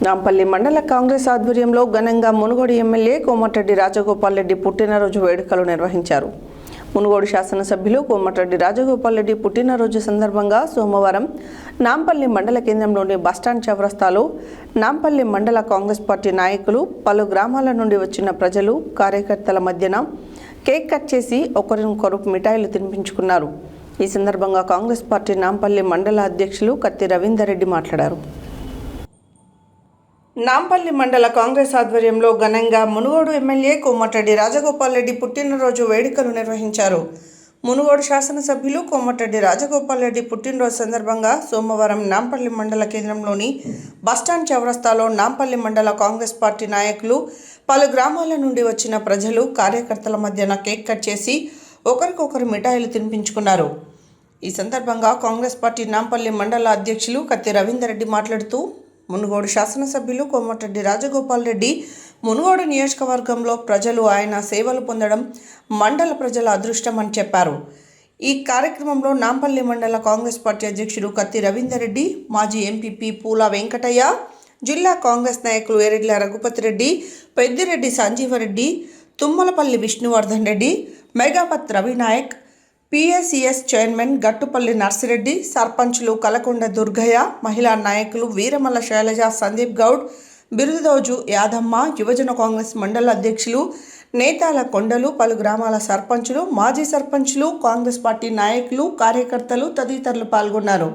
నాంపల్లి మండల కాంగ్రెస్ ఆధ్వర్యంలో ఘనంగా మునుగోడు ఎమ్మెల్యే కోమటిరెడ్డి రాజగోపాల్ రెడ్డి పుట్టినరోజు వేడుకలు నిర్వహించారు. మునుగోడు శాసనసభ్యులు కోమటిరెడ్డి రాజగోపాల్ రెడ్డి పుట్టినరోజు సందర్భంగా సోమవారం నాంపల్లి మండల కేంద్రంలోని బస్టాండ్ చౌరస్తాలో నాంపల్లి మండల కాంగ్రెస్ పార్టీ నాయకులు, పలు గ్రామాల నుండి వచ్చిన ప్రజలు, కార్యకర్తల మధ్యన కేక్ కట్ చేసి ఒకరినొకరు మిఠాయిలు తినిపించుకున్నారు. ఈ సందర్భంగా కాంగ్రెస్ పార్టీ నాంపల్లి మండల అధ్యక్షులు కత్తి రవీందర్ రెడ్డి మాట్లాడారు. నాంపల్లి మండల కాంగ్రెస్ ఆధ్వర్యంలో ఘనంగా మునుగోడు ఎమ్మెల్యే కోమటిరెడ్డి రాజగోపాల్ రెడ్డి పుట్టినరోజు వేడుకలు నిర్వహించారు. మునుగోడు శాసనసభ్యులు కోమటిరెడ్డి రాజగోపాల్ రెడ్డి పుట్టినరోజు సందర్భంగా సోమవారం నాంపల్లి మండల కేంద్రంలోని బస్టాండ్ చౌరస్తాలో నాంపల్లి మండల కాంగ్రెస్ పార్టీ నాయకులు, పలు గ్రామాల నుండి వచ్చిన ప్రజలు, కార్యకర్తల మధ్యన కేక్ కట్ చేసి ఒకరికొకరు మిఠాయిలు తినిపించుకున్నారు. ఈ సందర్భంగా కాంగ్రెస్ పార్టీ నాంపల్లి మండల అధ్యక్షులు కత్తి రవీందర్ రెడ్డి మాట్లాడుతూ, మునుగోడు శాసనసభ్యులు కోమటిరెడ్డి రాజగోపాల్ రెడ్డి మునుగోడు నియోజకవర్గంలో ప్రజలు ఆయన సేవలు పొందడం మండల ప్రజల అదృష్టం అని చెప్పారు. ఈ కార్యక్రమంలో నాంపల్లి మండల కాంగ్రెస్ పార్టీ అధ్యక్షుడు కత్తి రవీందర్ రెడ్డి, మాజీ ఎంపీపీ పూల వెంకటయ్య, జిల్లా కాంగ్రెస్ నాయకులు ఎరెడ్ల రఘుపతి రెడ్డి, పెద్దిరెడ్డి సంజీవరెడ్డి, తుమ్మలపల్లి విష్ణువర్ధన్ రెడ్డి, మెగాపత్ రవినాయక్, పిఎస్సిఎస్ చైర్మన్ గట్టుపల్లి నర్సిరెడ్డి, సర్పంచ్లు కలకొండ దుర్గయ్య, మహిళా నాయకులు వీరమల్ల శైలజ, సందీప్ గౌడ్, బిరుదోజు యాదమ్మ, యువజన కాంగ్రెస్ మండల అధ్యక్షులు నేతాల కొండలు, పలు గ్రామాల సర్పంచులు, మాజీ సర్పంచ్లు, కాంగ్రెస్ పార్టీ నాయకులు, కార్యకర్తలు తదితరులు పాల్గొన్నారు.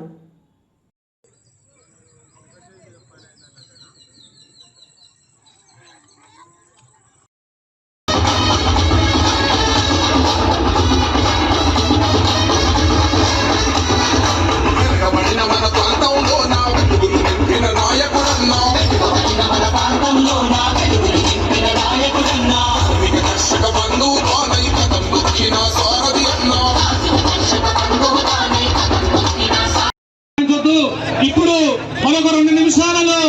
ఇప్పుడు మరొక 2 నిమిషాలలో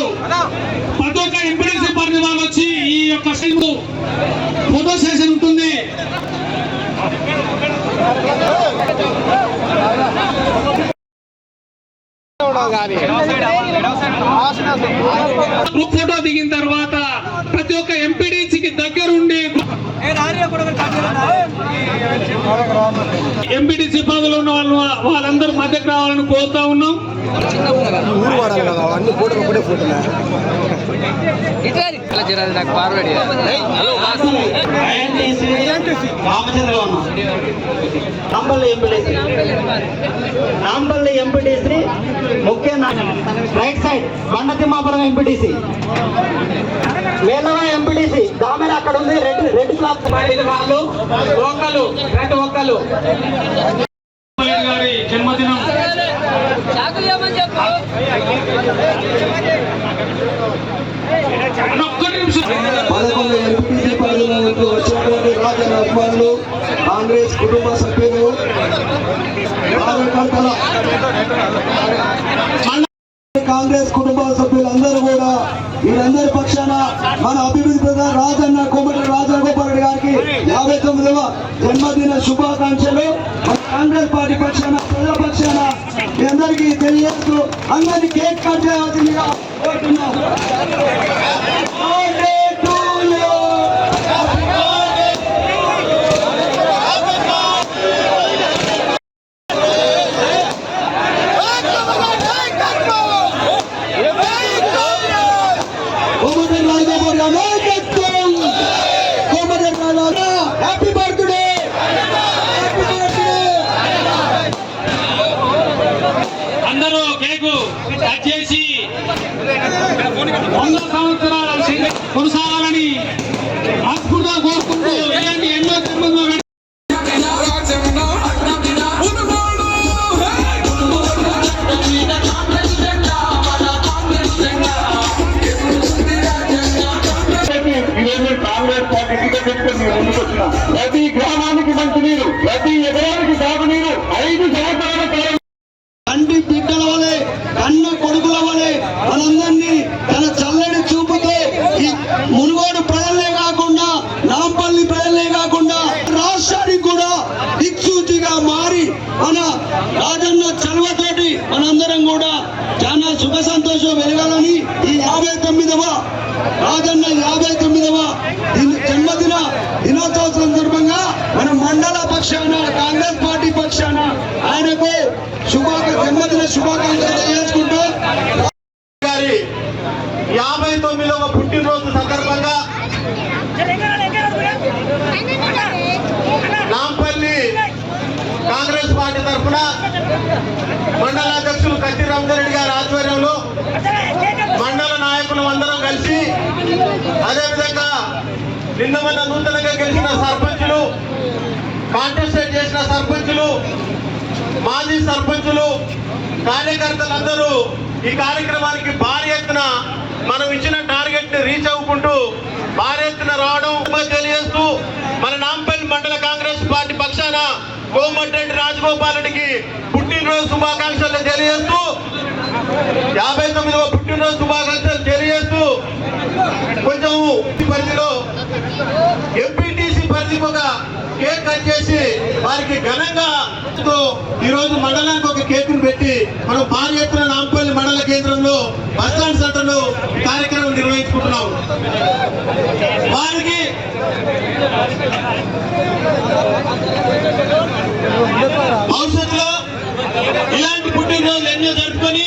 ప్రతి ఒక్క ఎంపీడీసీ పార్టీ వాళ్ళు వచ్చి ఈ యొక్క ఫోటో సెషన్ ఉంటుంది. గ్రూప్ ఫోటో దిగిన తర్వాత ప్రతి ఒక్క ఎంపీడీసీకి దగ్గరుండి ఎంపీడీసీ పదవిలో ఉన్న వాళ్ళందరూ మధ్యకు రావాలని కోరుతా ఉన్నాం. నాంపల్లి ఎంపీటీసీ ముఖ్య రైట్ సైడ్ బండ తిమ్మాపురం ఎంపీటీసీ, మేలవ ఎంపీటీసీ దామెర అక్కడ ఉంది. రెడ్ క్లాత్ వాళ్ళు ఒక్కలు 2 ఒక్కలు జన్మదినం కాంగ్రెస్ కుటుంబ సభ్యులు, కాంగ్రెస్ కుటుంబ సభ్యులందరూ కూడా వీరందరి పక్షాన మన అభివృద్ధి ప్రధాని రాజన్న కోమటిరెడ్డి రాజగోపాల్ రెడ్డి గారికి 59వ జన్మదిన శుభాకాంక్షలు కాంగ్రెస్ పార్టీ పక్షాన, ప్రజల పక్షాన మీ అందరికీ తెలియజేస్తూ అందరినీ కేక్ కట్ చేయాల్సిందిగా కోరుతున్నాం. అందరూ కేకు కట్ చేసి 100 సంవత్సరాలు కొనసాగాలని మనస్ఫూర్తిగా కోరుకుంటూ ఇలాంటి ఎన్నో జన్మలు కాంగ్రెస్ పార్టీ టికెట్ పెట్టుకుని ముందుకు వచ్చిన ప్రతి గ్రామానికి మంచినీరు, ప్రతి ఎకరానికి సాగునీరు 5 సంవత్సరాల కాలం తండ్రి బిడ్డల వలె, కన్న కొడుకుల వలె మనందరినీ తన చల్లని చూపుతో ఈ మునుగోడు ప్రజలే కాకుండా, నాంపల్లి ప్రజలే కాకుండా రాష్ట్రానికి కూడా దిక్సూచిగా మారి మన రాజన్న చలవతోటి మనందరం కూడా చాలా సుఖ సంతోషం వెలగాలని ఈ 59 59వ పుట్టినరోజు సందర్భంగా నాంపల్లి కాంగ్రెస్ పార్టీ తరఫున మండల అధ్యక్షులు కత్తి రంగారెడ్డి గారి ఆధ్వర్యంలో మండల నాయకులు అందరం కలిసి, అదేవిధంగా నిన్న మొన్న నూతనంగా గెలిచిన సర్పంచులు, కాంటెస్టేట్ చేసిన సర్పంచులు, మాజీ సర్పంచులు, కార్యకర్తలందరూ ఈ కార్యక్రమానికి భారీ ఎత్తున మనం ఇచ్చిన టార్గెట్ ని రీచ్ అవ్వుకుంటూ భారీ ఎత్తున రావడం తెలియజేస్తూ, మన నాంపల్లి మండల కాంగ్రెస్ పార్టీ పక్షాన కోమటిరెడ్డి రాజగోపాల్ రెడ్డికి పుట్టినరోజు శుభాకాంక్షలు తెలియజేస్తూ, 59వ పుట్టినరోజు శుభాకాంక్షలు తెలియజేస్తూ, కొంచెం పరిధిలో ఎంపీటీసీ పరిధికి ఒక కేక్ కట్ చేసి వారికి ఘనంగా ఈరోజు మండలానికి ఒక కేకును పెట్టి మనం భారీ ఎత్తున నాంపల్లి మండల కేంద్రంలో బస్టాండ్ సెంటర్ లో కార్యక్రమం నిర్వహించుకుంటున్నాం. వారికి భవిష్యత్తులో ఇలాంటి పుట్టినరోజులు ఎన్నో జరుపుకొని